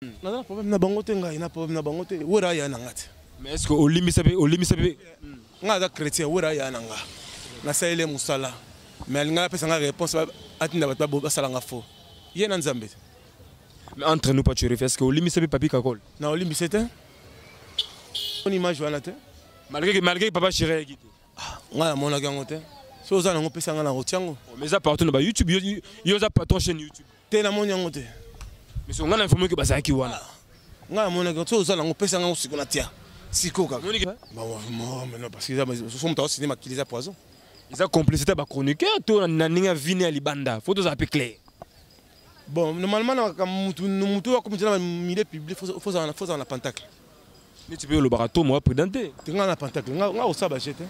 Naza problème na bango te ngai na problème na bango te wera ya na ngati. Mais est-ce que Olimisa be nga za chrétien wera ya na nga. Na saile musala. Mais alinga pesa nga réponse atinda batba bo basala nga fo. Ye na nzambe. Mais entre nous pas tu refais est-ce que Olimisa be papi kakol. Na Olimisa te. On image wana te. Malgré papa chéri gité. Nga na mona gango te. So za na ngo pesa nga na rotiango. Mais ça partout na YouTube yo za patron chaîne YouTube. Te na mona ngo te. Mais si on a informé que bazaki wana. Nga mona gango so za na ngo pesa nga siko na tia. Siko kaka. Mais non parce que ça sont tous cinéma qui les a poison. Ils ont complicité ba chroniqueur to na ninga vini à libanda. Faut tout appeler clair. Bon, normalement quand mutu wa comme dans milieu public faut ça na pentacle. Mais tu peux le barato moi prédenté. Tu nga na pentacle. Nga osaba jete.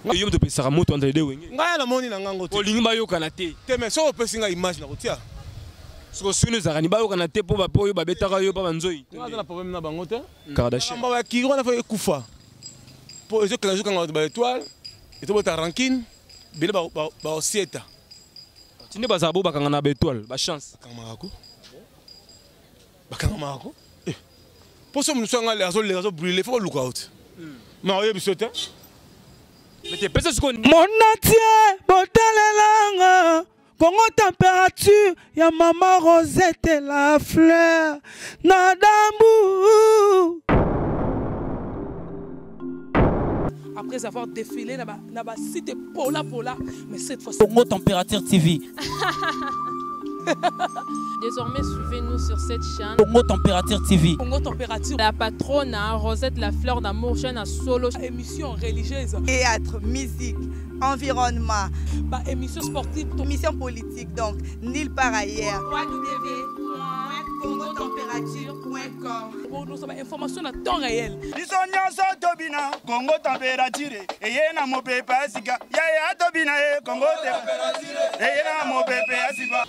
Nga yom to pesa moto entre deux wenge. Nga na moni na ngango te. Olingi ba yo kanate. Te mais so pesa nga image na rotia. Siko sunu za ni ba yo kanate po ba po yo ba betaka yo pa banzoi. Nga na problème na bango te. Kardashian. Ba wa ki ona fa ekufa. Po ezo kala joka nga ba étoile. Et tout bota ranking. Bile ba osieta. Tinde bazabo bakanga na ba étoile, ba chance. Bakanga mako. Pour ça, nous sommes allés à les brûler, il faut look out. Mais on y est mais t'es pensé ce qu'on. Mon atier, botalelanga, Congo température, ya maman Rosette et la fleur, Nadambu. Après avoir défilé, na ba site Pola, mais cette fois Congo Température TV. Désormais, suivez-nous sur cette chaîne. Congo Température TV. Congo Température. La patronne, Rosette la fleur d'amour, chaîne à solo. Émission religieuse. Théâtre, musique, environnement. Bah, émission sportive. Émission politique, donc, nulle part ailleurs. www.congotempérature.com. Pour nous avoir information à temps réel. Congo Température. Et yena mo pepe asika. Ya tobina Congo Température. Et yena mo pepe asika.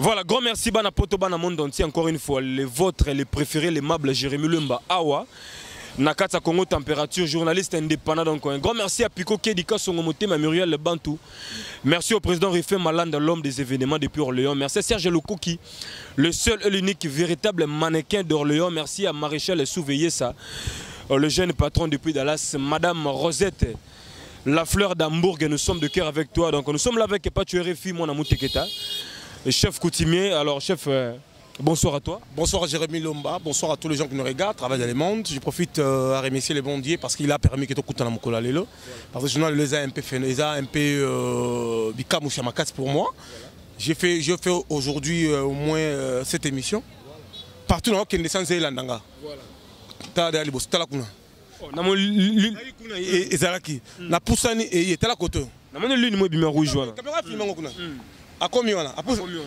Voilà, grand merci bana poto bana monde entier encore une fois les vôtres les préférés l'aimable Jérémy Lumba Awa Nakata Congo Température journaliste indépendant donc un grand merci à Pico Kedika Songomote Muriel Bantou. Merci au président Rifé Malande l'homme des événements depuis Orléans. Merci à Serge Lokoki le seul et l'unique véritable mannequin d'Orléans. Merci à Maréchal Souveyessa le jeune patron depuis Dallas Madame Rosette la fleur d'Hambourg. Nous sommes de cœur avec toi donc nous sommes là avec Patu RFI mon amour Teketa. Chef coutumier, alors chef, bonsoir à toi. Bonsoir à Jérémy Lomba, bonsoir à tous les gens qui nous regardent, travaillent dans le monde. Je profite à remercier le bon Dieu parce qu'il a permis que tu écoutes Mokola Lelo. Parce que je les ai un peu fait, les a un peu bikamushamakass pour moi. J'ai fait aujourd'hui au moins cette émission. Partout dans le monde, sans Zélandanga. T'as des libos, t'as la kuna. Namo et Zalaki. Na poussani et t'as la côte. Namo l'une moi bima rouge voilà. Caméra filmé ngokuna. A combien on a?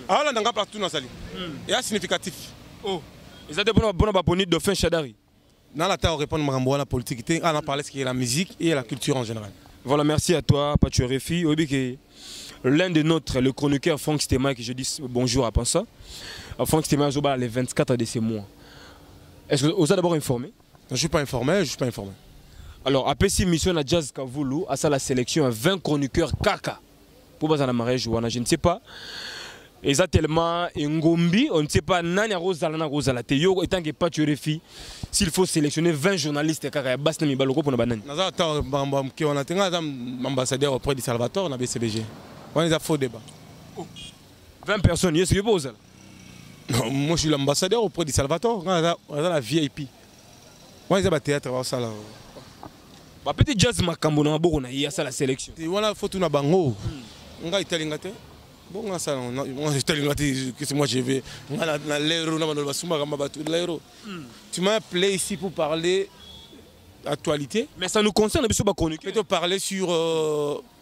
A là dans partout dans sali. Et c'est significatif. Oh. Ils ont des bonnes bonnes de fin Chadari. Dans la terre répondre à la politique, on a parlé de ce qui est la musique et la culture en général. Voilà, merci à toi Patu RFI. L'un de nôtres, le chroniqueur Franck Stéma qui je dis bonjour à Pansa. Franck Stéma Zoba les 24 de ces mois. Est-ce que vous avez d'abord informé? Je ne suis pas informé, Alors, après cette mission à Jazz Kavoulou, à ça la sélection à 20 chroniqueurs Kaka. Pour bazana mariage je ne sais pas exactement ngombi on ne sait pas nani rozala na rozala te yo etant que pas tu refi s'il faut sélectionner 20 journalistes kaka basna mi baloko pour na banani naza ta bamba ki on a tenga ambassadeur auprès du Salvatore na BCBG on est à faux débat 20 personnes est-ce que vous osez moi je suis l'ambassadeur auprès du Salvatore on a la VIP on est à théâtre ça là ba petit jazz makambo na boko na ya ça la sélection voilà faut tout na bango nga italingate bon ça moi italingate que moi je vais na l'euro na bando basuma kama batu l'euro tu m'as appelé ici pour parler actualité mais ça nous concerne biso ba chroniqueur plutôt parler sur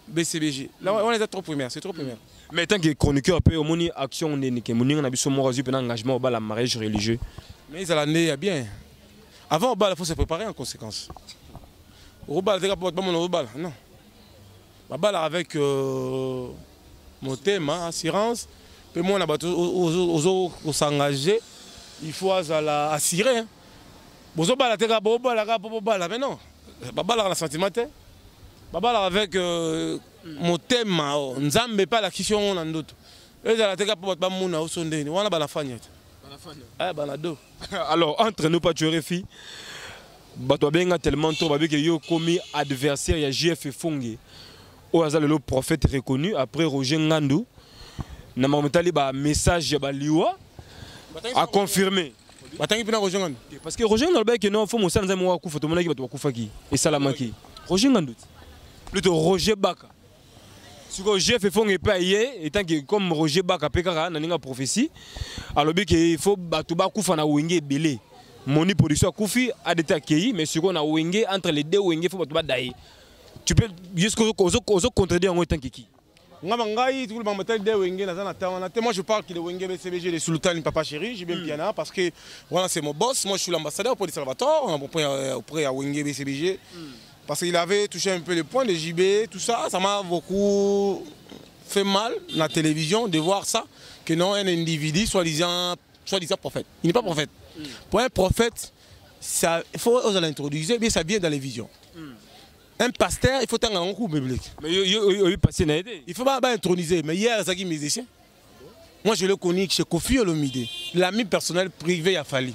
BCBG là on est à trop primaire c'est trop primaire mais tant que chroniqueur peut au moni action on est que moninga na biso mo razu pe na engagement au bal la mariage religieux mais ça l'année bien avant au bal il faut se préparer en conséquence au bal c'est pas mon au bal non bal avec mon thème, assurance. Puis moi, on s'engager. Il faut assurer. Mais non. Bal la sentimental. Bal avec mon thème, Nzambe pas la question on en doute. Et la teka pour pas mon au sondé. On a la fagnette. Ah, Banado. Alors, entre nous, pas tuer filles. Bato benga tellement trop que yo commis adversaire ya JF Fongue. Au hasard le prophète reconnu après Roger Ngandou. Na mametali ba message ba liwa a confirmé. Batangi pina Roger Ngandou. Parce que Roger Ngandou que non faut mon sanza mo ku photo monaki bato kufa ki et salamaki. Roger Ngandou. Plutôt Roger Baka. Si JF Fongue pas hier étant que comme Roger Baka pekara na ninga prophétie alors que il faut bato ba kufa na wenge belé. Moni production Koufi a été accueilli, mais sur on a wingé entre les deux wingé faut pas d'ailleurs. Tu peux jusqu'au contredire en tant que qui. Moi je parle qu'il est wingé BCBG de Sultan Papa Chéri, j'ai bien piana parce que voilà c'est mon boss, moi je suis l'ambassadeur pour les Salvatore, auprès à wingé BCBG parce qu'il avait touché un peu les points de JB, tout ça, ça m'a beaucoup fait mal la télévision de voir ça que non un individu soi-disant prophète. Il n'est pas prophète. Pour un prophète, il faut l'introduire, mais ça vient dans les visions. Un pasteur, il faut un coup biblique. Mais il faut pas introniser. Mais hier, c'est qui musicien. Moi, je le connais chez Kofi Olomide, l'ami personnel privé à Fali.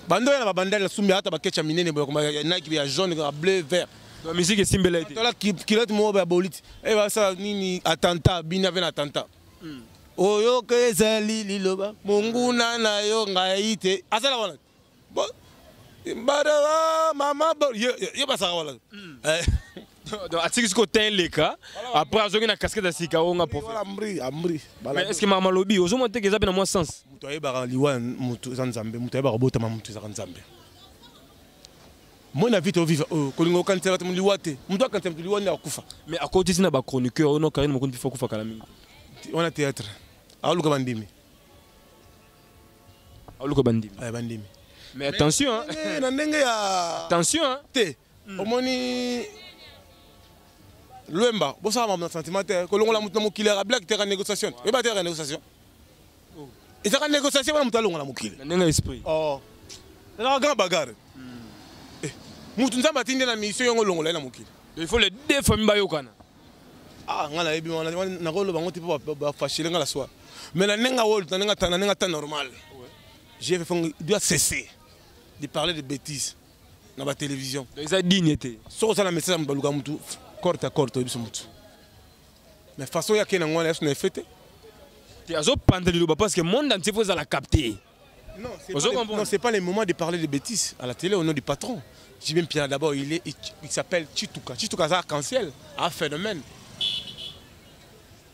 Bando ya banda la sumba ta bakecha minene boyo kuma na ki ya jaune bleu vert. La musique est simbelée. Tola qui lot mo ba bolit. E ba ça nini attentat, bina ven attentat. Oyo ke zali liloba munguna na yo ngaite asala wala bo mbara mama bo yo basa wala donc atiki ko ten leka après azoki na casquette de sika on a profité amri mais est-ce que mama lobi ozo monter que ça na moi sens muto ayeba liwa muto zanzambe muto ayeba bota muto za nzambe moi na vite vivre kolingo kantsela tu liwate muto akantsela tu liwani akufa mais à côté sina ba chroniqueur ono karine mo kundi faut kufa kala mingi on a théâtre aluka bandimi bandimi mais attention hein na ndenge ya attention hein te omoni Luemba bosa ma sentiment te kolongola mutu mokile ra black terrain négociation et ba terrain négociation et terrain négociation ba mutu alongola mokile na ndenge esprit oh na grand bagarre mutu nzamba tinde na mission yongo longola na mokile il faut les deux familles bayokana ah ngala ebi na rolo bango te ba fâcher ngala soir mais la nenga wol na nenga ta normal j'ai fait doit cesser de parler de bêtises dans la télévision ils a dignité so ça na message mbaluka mutu corte à corte biso mutu mais façon ya kena ngona est fêté tu as pendant le parce que monde entier faut la capter non c'est pas le moment de parler de bêtises à la télé au nom du patron. J'ai bien Pierre d'abord il s'appelle Chituka c'est arc-en-ciel un phénomène.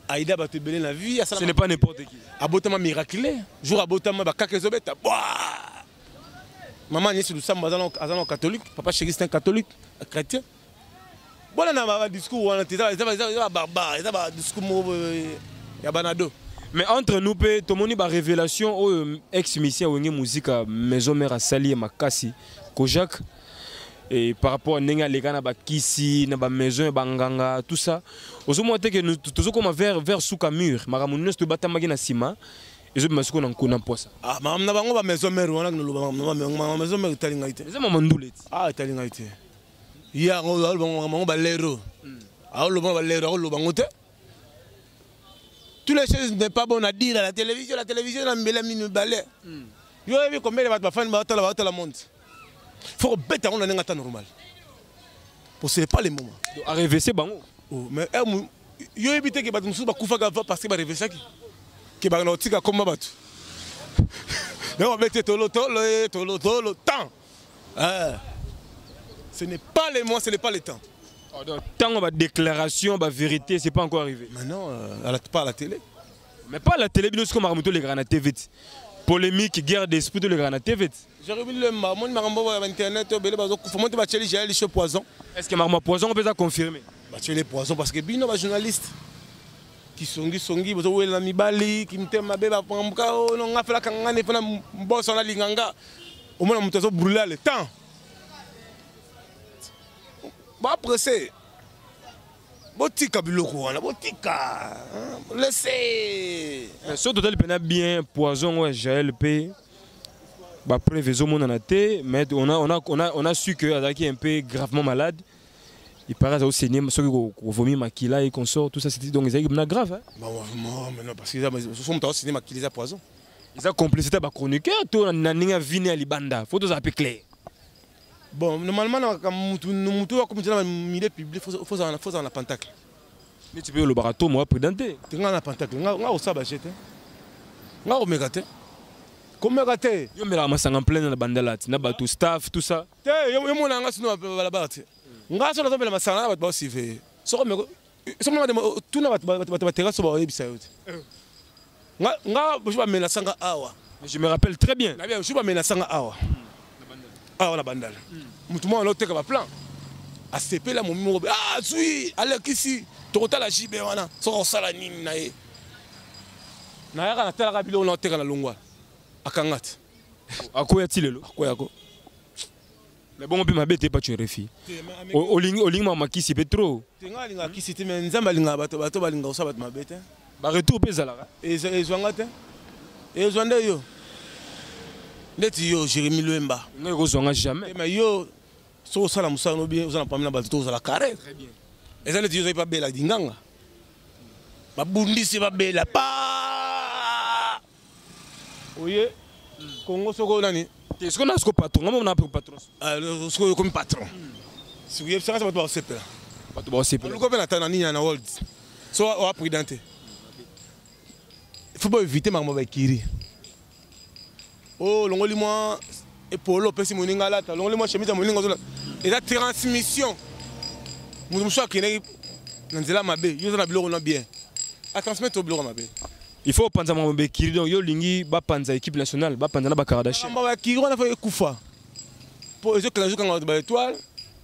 Aïda va te belé la vie. Ce n'est pas n'importe qui. Abotama miraculé. Jour abotama ba kakezobeta. Maman n'est sur le samba azano catholique. Papa chéri c'est un catholique, un chrétien. Bon on a un discours on a barbare, ça va discours ya banado. Mais entre nous tout le monde a révélation au ex-musicien ou musique maison mère à Sali et Makasi Kojak. Et par rapport à Nenga Legana Bakisi, na ba maison banganga tout ça. Ozo monter que nous tous comme vers souka mur, maramunus to batamagi na sima. Ezo masuko na nkona posa. Ah mam na bango ba maison mère wana no maison mère talinga ite. Eza mamandule. Ah talinga ite. Ya ngo bango ba lero. Ah lo ba lero lo bango te. Toutes les choses n'est pas bon à dire à la télévision na mbela minu balé. Yo evi combien de ba fan ba la monte. Il faut bêter on a un temps normal. Pour ce n'est pas le moment. À rêver c'est bon. Mais yo éviter que batu musu ba kufa parce que ba rêver ça qui ba notika comme batu. Mais on mettre tolo temps. Ce n'est pas le moment, ce n'est pas le temps. Tant ba déclaration, ba vérité, c'est pas encore arrivé. Maintenant pas à la télé. Mais pas à la télé, nous comme Marmoto les grands TV. Polémique, guerre d'esprit de les grands TV. J'ai revu le marmot internet faut monter ba cheli j'ai les poison. Est-ce que marmot poison on peut ça confirmer? Ba cheli poison parce que bino ba journaliste qui songi bozo wela mibali qui mtema beba pambuka on nga fela kangane fena boss na linganga au moins muto zo brûler le temps. Ba pressé. Botika biloko wana botika. Laissez. Ce total pena bien poison ouais GLP. Bah prévision mon anaté mais on a su que Adaki est un peu gravement malade. Il paraît au saigner ceux qui vomit makila et consort tout ça c'était donc c'est grave hein. Bah non mais non parce que ce sont au saigner makila poison. Ils ont complicité avec chroniqueur, tout na ninga vini à libanda. Faut tout ça clair. Bon, normalement, quand nous comme dans le milieu public, faut en la pentacle. Mais tu peux le barato moi prédenté. Tu as la pentacle, on a ça bachete. On a omegate. Comme megate. Yo me la masanga plein na bandela, na bato staff tout ça. Te yo mo na ngasino la barte. Ngaso na zombela masanga na bato sive. So me so mo de tout na bato terrasse ba yebisa yo. Nga je ba mena sanga awa. Je me rappelle très bien. Na bien je ba mena sanga awa. Awa la bandala. Mutu mo l'autre ka plan. A CP la mo mi ah zui allez ici. Tokota la jibe wana. So sala nini na ye. Na ya kana tala ka bilo na teka na longwa. Akangati. Akoya-t-il lelo? Akoyako. Mais bon, on peut m'habiter pas tu refi. Oling mama qui c'est trop. Tenga linga qui c'était mais nzamba linga bato balinga osa bato mabete. Ba retour pe zala. Et zwangate. Et zwande yo. Ndeti yo Jérémy Luemba. Non ko zonga jamais. Mais yo so sala musala no bien osala pamela bato osala carré. Très bien. Et ça ndeti yo pas bela dinganga. Ba bundisi ba bela pa. Oui, Congo Soko nani? Est-ce qu'on a ce patron? On a un patron. Ce comme patron. Si vous avez ça, ça va pas se faire. Pas de bosser. Le copain a tanani na world. So on a prédenté. Il faut pas éviter ma mauvaise kiri. Oh, l'ongoli moi et polo pesi moninga là, l'ongoli moi chemise moninga là. Et la transmission. Nous sommes qui n'est nzela mabe, yo na biloko na bien. A transmettre au biloko mabe. Il faut penser à mon békiri donc yo lingi ba panza équipe nationale ba panza na ba Kardashian. Ba kiri on a fait kufa. Pour eux que la joue quand ba étoile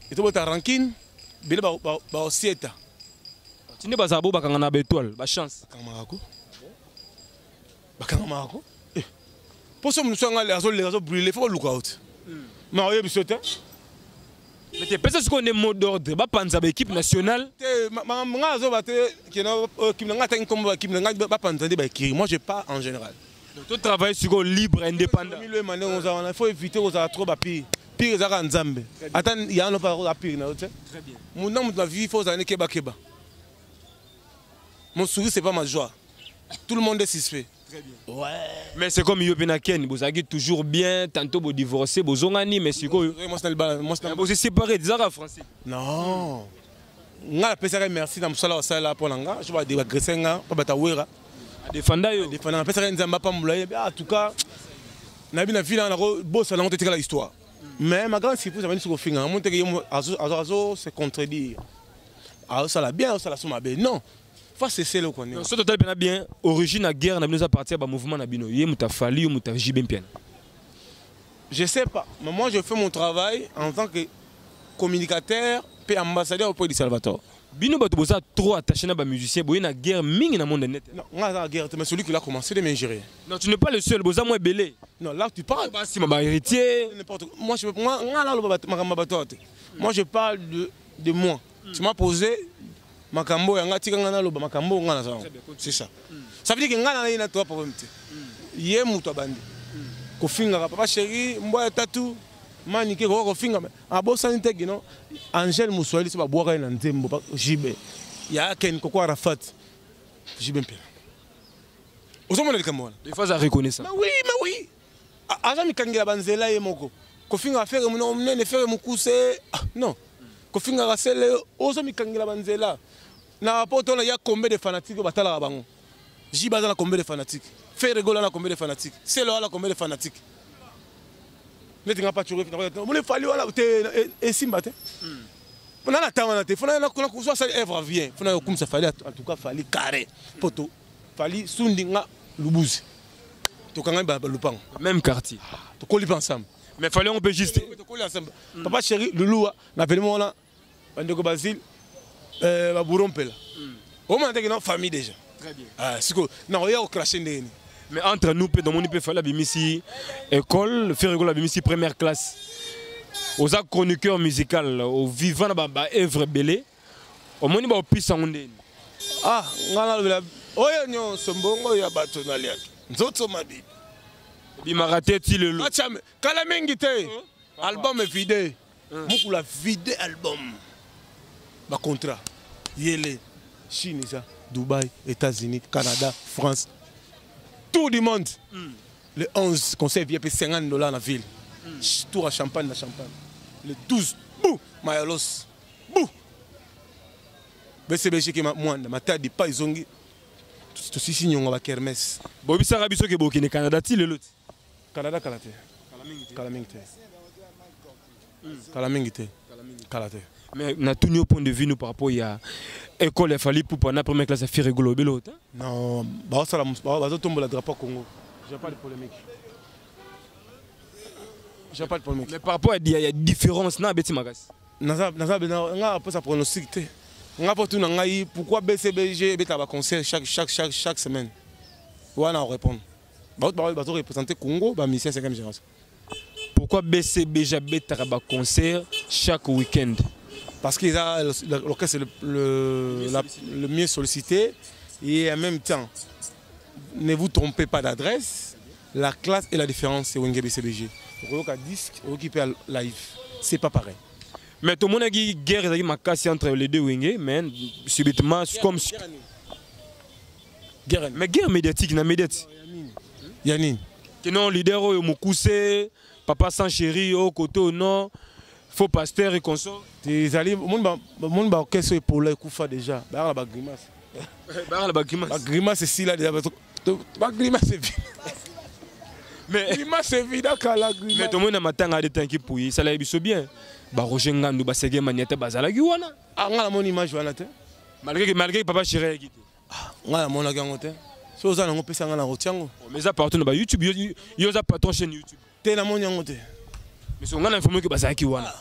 et to ta ranking bile ba osieta. Tinde ba zabo ba kanga na ba étoile ba chance. Kamarako. Ba kamarako. Pour ça nous sommes les réseaux brûlés faut look out. Mais on y bisote. Mais tu penses qu'on est mot d'ordre ba panza ba équipe nationale. Moi je parle en général. Donc tu travailles sur libre indépendant. Il faut éviter aux trop pire. Pire les Nzambe. Attends, il y a un autre pire. Très bien. Mon nom de la vie, il faut aller keba keba. Mon sourire, c'est pas ma joie. Tout le monde est suspect. Très bien. Ouais. Mais c'est comme Yopina Ken, vous avez toujours bien, tantôt vous divorcez, vous zongani, mais c'est quoi? Vous êtes séparés, des arabes français. Non. Nga pesa merci na musala wa sala pour nga je vais agresser nga pa batawera défendre yo défendre pesa nzamba pa mulaye en tout cas na bi na vila na boss na ngote la histoire mais ma grande surprise avani sur finga monte que azo se contredire ah ça la bien ça la soma bien non faut cesser le connaître ce total bien origine à guerre na nous à partir ba mouvement na bino yé muta fali muta jibem bien je sais pas mais moi je fais mon travail en tant que communicateur et ambassadeur auprès du Salvatore. Bino bato boza trop attaché na ba musicien boye na guerre mingi na monde net. Non, on a la guerre mais celui qui l'a commencé de m'ingérer. Non, tu n'es pas le seul, boza moi belé. Non, là tu parles bah si ma héritier n'importe moi je moi je parle de moi. Tu m'as posé makambo ya ngati ngana loba makambo ngana ça. C'est ça. Ça veut dire que ngana na toi problème te. Yé muto bandi. Ko finga papa chéri mboya tatu. Manike ko finga abosa ntegi no Angel Muswali ba boka na nzembo jibe ya ken ko Arafat jibe mpela ozomona likamona il faut ça reconnaître. Mais oui aja mikangela banzela ye moko ko finga affaire muno mnene faire mukuse non ko finga rasele ozo mikangela banzela na poto na ya combien de fanatiques batala bango jibe za na combien de fanatiques faire rigola na combien de fanatiques c'est là combien de fanatiques. Ne t'inquiète pas, tu reviens. Mon fallait voilà, et Simba. On a la temps, on a téléphone, on a construit ça, Èvre vient. On a comme ça fallait, en tout cas, fallait carré, poto, fallait soundinga lubuzi. Tu connais pas le pan. Même quartier. Tu colles ensemble. Mais fallait on peut juste. Tu colles ensemble. Papa chéri, Loulou, n'a pas le mot là. Bandeko Basile, Babourompela. Au moins, t'as une famille déjà. Très bien. Ah, c'est quoi? Non, il y a au crash ndeni. Mais entre nous, dans mon il fallait bimisi école, faire école bimisi première classe. Aux chroniqueurs musicaux, aux vivants baba Èvre belé, au moins il va au puissant ondé. Ah, ngana le oyo nyo sombongo ya bato na liaki. Nzoto mabi. Bima raté ti le lo. Achame, kala mingi te. Album est vidé. Muku la vidé album. Ba contrat. Yele, Chine ça, Dubaï, États-Unis, Canada, France. Tout le monde. Le 11, conseil VIP $50 dans la ville. Tour à Champagne, la Champagne. Le 12, bouh, Mayalos. Bouh. BCBG qui est moi, ma tête de pas, ils ont. Tout ceci, on va kermesse. Bobi Sarabiso qui est au Canada, il est l'autre. Canada, Kalate. Kalamingite. Kalamingite. Kalate. Mais on a tout au point de vue nous par rapport à l'école, il fallait pour la première classe à faire rigolo. Non, bah ça va tomber le drapeau Congo. J'ai pas de polémique. J'ai pas de polémique. Mais par rapport à il y a différence na beti magas. Naza nga pas ça pronostic té. Nga pas tout ngai pourquoi BCBG beta ba concert chaque semaine. Wana on répond. Bah représenter Congo ba mission 5e génération. Pourquoi BCBG beta ba concert chaque week-end? Parce que l'orchestre est le mieux sollicité et en même temps, ne vous trompez pas d'adresse, la classe et la différence c'est Wenge BCBG. Donc au disque, au live, c'est pas pareil. Mais tout le monde a dit guerre entre les deux Wenge, mais subitement comme guerre. Mais guerre médiatique na médiatique. Yanine. Que non leader au Mokuse, papa sans chéri au côté non. Faux pasteur et consort. Tes alliés, le monde va orchestre pour le Koufa déjà. Bah la grimace. La grimace c'est si là déjà. La grimace c'est vide. Mais grimace c'est vide à la grimace. Mais tout le monde a matin à des temps qui pouille, ça l'a bien bien. Bah Roger Ngandou ba sege maniate bazala giwana. Ah ngala mon image wana te. Malgré papa chéri qui. Ah ngala mon la gangote. So za ngo pesa ngala rotiango. Mais ça partout na YouTube yo za patron chaîne YouTube. Te na mon yangote. Mais si on a informé que Bazaki wana.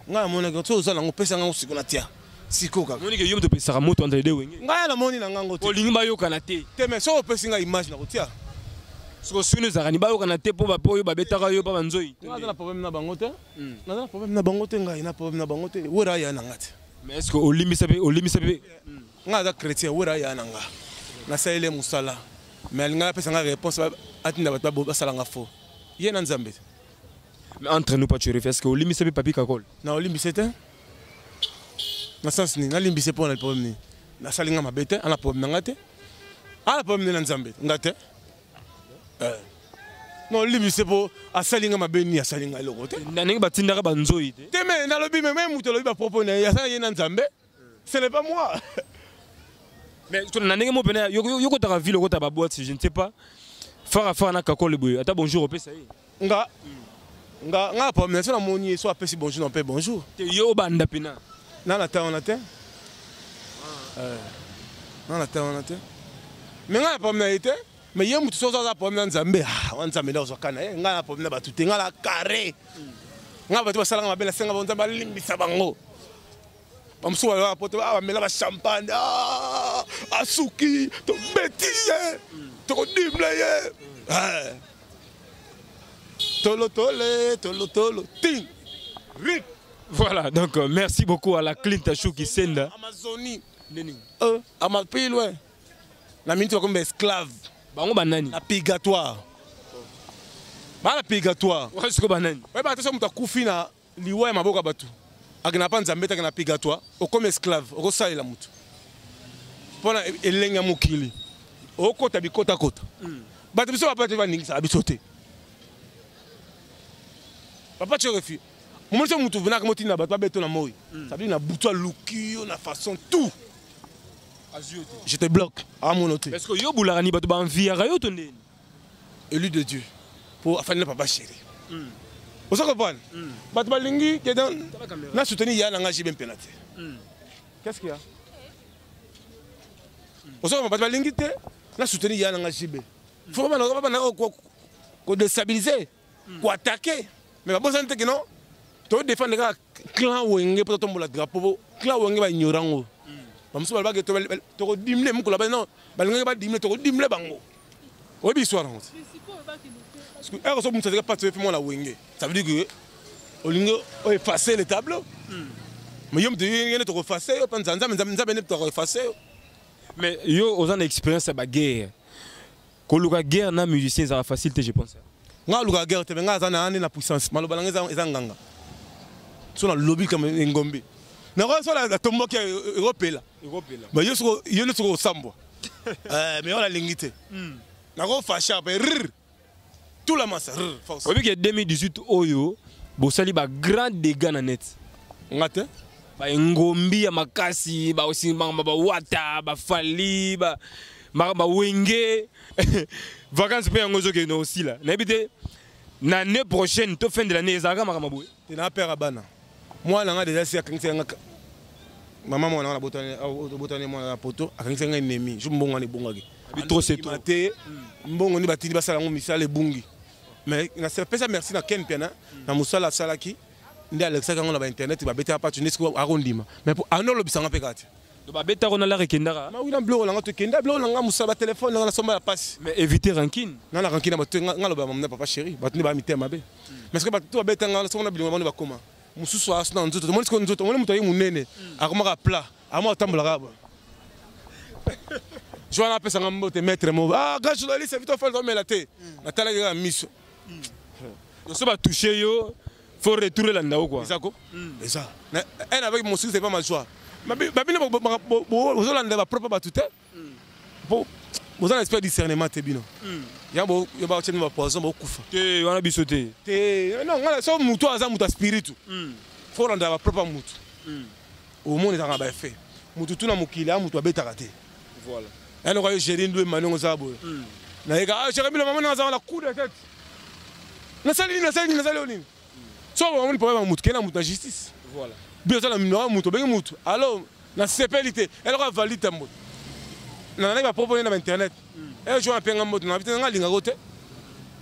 Nga mona que tout ça na ngopesa nga usiko na tia. Siko ka. Moni ke yo to pesa moto entre deux wenge. Nga na moni na ngango te. Olingi ba yo kana te. Te mais so pesa nga image na kotia. Siko sunu za ni ba yo kana te po ba po yo ba betaka yo ba banzoi. Nga na problème na bango te. Na problème na bango te nga ina problème na bango te. Wora ya na ngati. Mais est-ce que olimi sabe nga za chrétien wora ya na nga. Na saile musala. Mais nga pesa nga réponse atinda ba ba sala nga fo. Yena nzambe. Mais entre nous, pas tu refais, est-ce que Olimbi c'est papi kakol? Non, Olimbi c'est un. Na sens ni, na Olimbi c'est pas un problème ni. Na salinga ma bête, on a problème ngate. On a problème na nzambe, ngate. Non, Olimbi c'est pas a salinga ma bête ni a salinga le côté. Na ninga batinda ka banzoi. Te mais na lobi même muto lobi ba proposer ya sa yena nzambe. Ce n'est pas moi. Mais tu na ninga mo pena yo ko ta ville ko ta ba boîte, je ne sais pas. Fara na kakol le boy. Ata bonjour au pesa yi. Nga nga pas mais na moni so apesi bonjour non pe bonjour te yo banda pina na la ta on a te na la ta on a te mais nga pas mais été mais yemu to so za pas mais nzambe ah nzambe la zo kana nga na pas mais ba tuté nga la carré nga ba to sala nga bela senga bonza ba limbisa bango bamso wa poto ba mela ba champagne asuki to betiye to dimle Tolo, ting, rip. Voilà, donc merci beaucoup à la Clint Chou qui senda. Amazonie. Amapil, ouais. La minute comme esclave. Bango banani. La purgatoire. La purgatoire. Ouais, c'est quoi banani? Ouais, bah attention, muta kufina liwa maboka batu. Agna pa nzambe ta na purgatoire, o comme esclave, o sala la mutu. Pona elenga mukili. O kota bikota kota. Batu biso ba pa ningisa bisote. Papa tu refus. Moi je me trouve na ko motina ba beto na moi. Ça veut dire na buto luki na façon tout. Je te bloque à mon hôtel. Parce que yo boulani ba to ba envie ra yo tonne. Élu de Dieu pour afin papa chéri. Vous comprenez? Ba to ba lingi ke dans na soutenir ya na ngaji ben penalty. Qu'est-ce qu'il y a? Vous savez ba to ba lingi te na soutenir ya na ngaji ben. Faut pas na ko déstabiliser, ko attaquer. Mais pas besoin de que non. Tu défends le clan Wenge pour tomber le drapeau. Clan Wenge va ignorer. Comme ça, tu vas dimler mon collègue. Non, tu vas dimler, tu vas dimler bango. Oui, bien sûr. Parce que alors ça, vous ne savez pas faire moi la Wenge. Ça veut dire que au lieu de effacer les tableaux. Mais yo me dit tu effacer, tu penses mais tu effacer. Mais yo aux ans d'expérience à guerre. Quand le guerre na musicien ça va faciliter je pense. Nga luka guerre te nga za na na puissance maloba ngeza ezanganga so na lobby comme ngombe na ko so la tombo ki europela ba yeso yele so sambo mais on a lingité na ko fasha ba rr tout la masse. Vous avez que 2018 oyo bosali ba grand dégâts na net. Ngate Ba ngombi ya makasi ba aussi ba wata ba fali ba wenge vacances pe yango zoke no aussi là. Na bité l'année prochaine to fin de l'année ezaka makamabo. Tina père abana. Moi là déjà si akangisa nga maman moi na botane moi na poto akangisa nga ennemi. Je mbonga ni bongaki. Trop c'est trop. Mbongo ni batili basala ngo misala bungi. Mais na pesa merci na Ken Piana na musala salaki ndi Alexa kango na ba internet ba beta pa tunis ko arondima. Mais pour anolo bisanga pe kati. Do ba beta ko na la rekendara. Ma wina blog langa to kenda blog langa musala téléphone langa na soma la passe. Mais éviter rancune. Na la rancune ba to ngalo ba mamna papa chéri. Ba tuni ba mitema be. Mais ce que ba to beta ngalo soma na bilonga ba koma. Mususu asuna nzoto. Mo ndiko nzoto. Mo muto yi munene. Akoma ka plat. Amo tambola raba. Joana apesa nga mbote maître mo. Ah, grand journaliste vite faire dormir la tête. Na tala ga miso. Donc ça va toucher yo. Faut retourner là ndao quoi. Ezako. Eza. Un avec mon succès c'est pas ma joie. Babino bo landa ba propre ba tout Bo bo za espèce discernement te bino. Ya bo yo ba tsheni ba poison ba kufa. Te wana bisote. Te non ngala so muto aza muto spiritu. Faut landa ba propre muto. Au monde za ba fait. Muto tuna mukila muto abetaka te. Voilà. Elle aurait géré une manon zabo. Na ega Jérémy le maman na la coup de tête. Na sali oni. So on ne peut pas muto kena muto justice. Voilà. Bien ça la muto ben muto. Alors na CPLT, elle aura validé tambo. Na na ba proposer na internet. Elle joue un peu en mode na vite nga linga côté.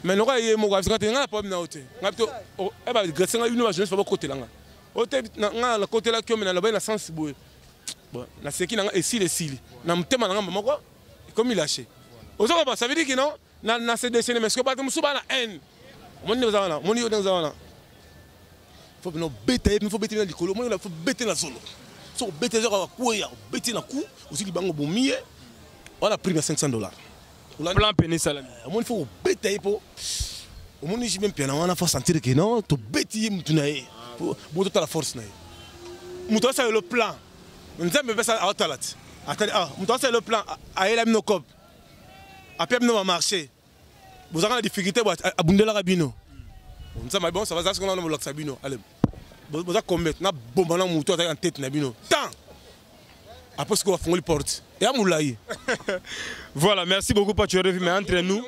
Mais no ka ye mo ka vite nga problème na côté. Nga bito e ba grâce nga une jeunesse pas côté là nga. Côté nga la côté là que na ba na sens boy. Bon, na seki na nga esili esili. Na mtema na nga mama quoi. Comme il lâché. Ça veut dire que non, na se déchaîner mais ce que pas musu ba na haine. Mon ni bazana, mon ni yo dans zana. Faut no bêter, il faut bêter na likolo, mon il faut bêter na solo. So bêter za kwa kuya, bêter na ku, aussi libango bomie. On a pris $500. Plan pené salami. Mon il faut bêter pour mon ni même bien on a faut sentir que non, to bêter mutu na e. Pour toute la force na e. Mutu ça le plan. On nzambe pesa a talat. Attendez, mutu ça le plan. Aela mino cop. Après nous va marcher. Vous avez la difficulté à bundela rabino. On ça bon ça va ça ce qu'on a dans le sabino. Allez. Vous avez commettre na bomba na mutu en tête na bino. Tant. Après ce qu'on va faire les portes. Et à moulaye. Voilà, merci beaucoup pour tu revu mais entre nous.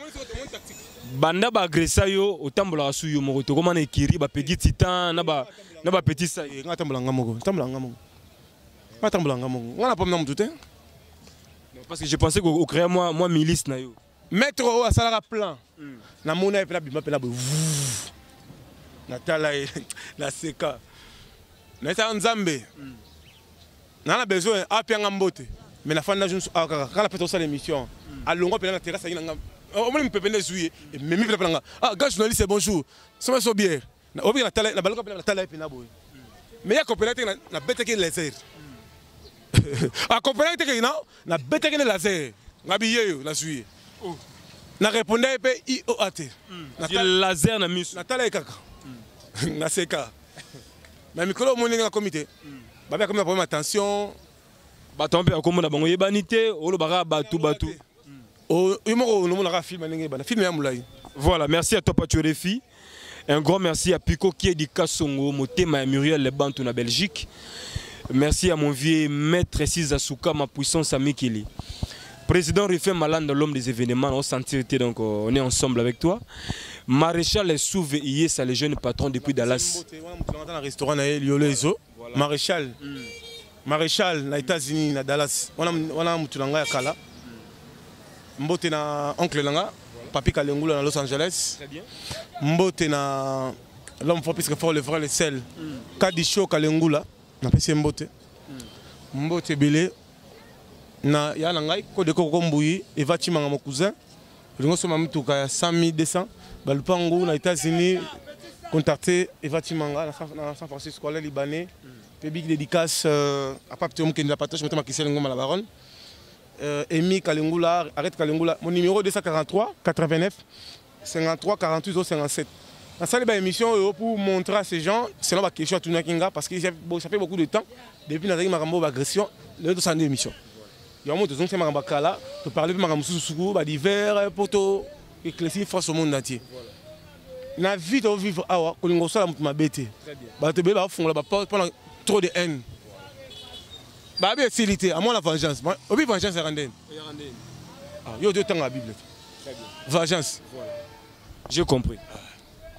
Banda ba agressa yo otambola su yo moko to comment na ekiri ba petit titan na ba petit ça. Ngatambola ngamoko. Tambola ngamoko. Ngatambola ngamoko. On a pas na mutu te. Parce que je pensais qu'au créer moi milice na yo. Mettre au asala plan. Na mona et bima pe na bo. Na tala na seka. Na ta nzambe. Na na besoin apianga mbote. Mais na fanda jeune akaka kala peut ça l'émission. A longo pe na terrasse ina ngam. Au moins me peut venir jouer et même me pe nga. Ah gars journaliste bonjour. Ça so bien. Na obi na tala na baloko pe na tala pe na boy. Mais ya compétente na bête que laser. A compétente que non na bête que laser. Ngabi yeyo na jouer. Na répondait pe IOAT. Na laser na misu. Na tala kaka. Na seka. Na mikolo moni na comité. Ba comme problème attention. Ba tomber comme na bango yebanité, olo baka batu. Oh, yimo no na film ndenge bana film ya mulai. Voilà, merci à toi Paturefi. Un grand merci à Pico qui est du Kassongo, Motema et Muriel Lebantou na Belgique. Merci à mon vieux maître Sizasuka, ma puissance à Mikili. Président Rufin Malande, l'homme des événements, on sentirité donc on est ensemble avec toi. Maréchal Souve Iesa, le jeune patron depuis Dallas. Dans un restaurant Maréchal. Maréchal na États-Unis na Dallas. On a mutulanga ya kala. Mbote na oncle langa, Papi Kalengula na Los Angeles. Très bien. Mbote na l'homme fort puisque fort le vrai le sel. Kadisho Kalengula na pesi mbote. Mbote belé na ya na ngai ko de ko kombuyi Eva Chimanga mon cousin. Lingo so mamituka ya 100 200 balupango na États-Unis contacter Eva Chimanga na San Francisco le libanais. Pe big dédicace à Pape Tom Kenda Patoche mettre ma kisel ngoma la baronne. Emi Kalengula, arrête Kalengula, mon numéro 243 89 53 48 57. Dans cette émission pour montrer à ces gens, c'est la question à Tuna Kinga parce que ça fait beaucoup de temps depuis que Marambo agression, le 200 émissions. Il y a un moment où c'est Marambakala, tu parles de Marambo Sousou, d'hiver, poto, éclairci face au monde entier. La vie de vivre awa kolingo sala mutu mabete. Ba te be ba fongola ba pendant trop de haine. Ba be silité à moi la vengeance. Obi vengeance randen. Yo de temps la Bible. Vengeance. Voilà. J'ai compris.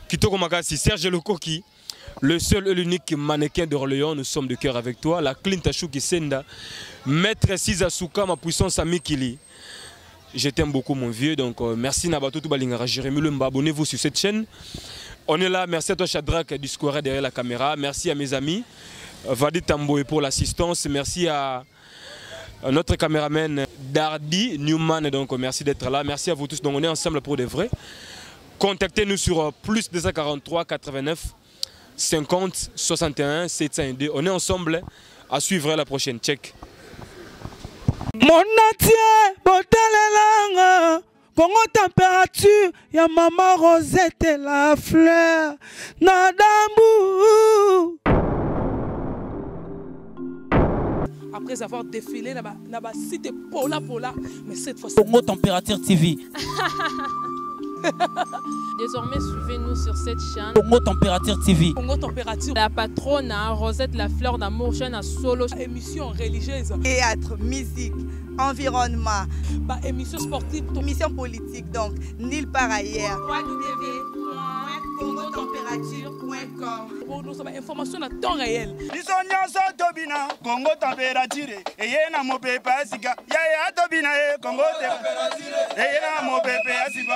Kitoko Makasi, Serge Lokoki, le seul et l'unique mannequin d'Orléans, nous sommes de cœur avec toi. La Clint Chouki Senda, Maître Sizasuka, ma puissance Amikili. Je t'aime beaucoup mon vieux, donc merci Nabato Toubalingara, Jérémy Lumba, abonnez-vous sur cette chaîne. On est là, merci à toi Shadrach du Square derrière la caméra, merci à mes amis, Vadi Tamboé pour l'assistance, merci à notre caméraman Dardy Newman, donc merci d'être là, merci à vous tous, donc on est ensemble pour de vrai. Contactez-nous sur plus 243 89 50 61 702, on est ensemble à suivre la prochaine, check. Monatie, botalelanga, Congo température, ya maman Rosette la fleur, Nadambu. Après avoir défilé, n'a cité Pola, mais cette fois-ci. Congo Température TV. Désormais, suivez-nous sur cette chaîne. Congo Température TV. Congo Température. La patronne, Rosette la fleur d'amour, chaîne à solo. Émission religieuse. Théâtre, musique, environnement. Bah, émission sportive. Émission politique, donc nulle part ailleurs. www.congotempérature.com. Pour nous avoir information à temps réel. Biso nyonso tobina Congo température eyena mopepe asika yaya tobina Congo température eyena mopepe asika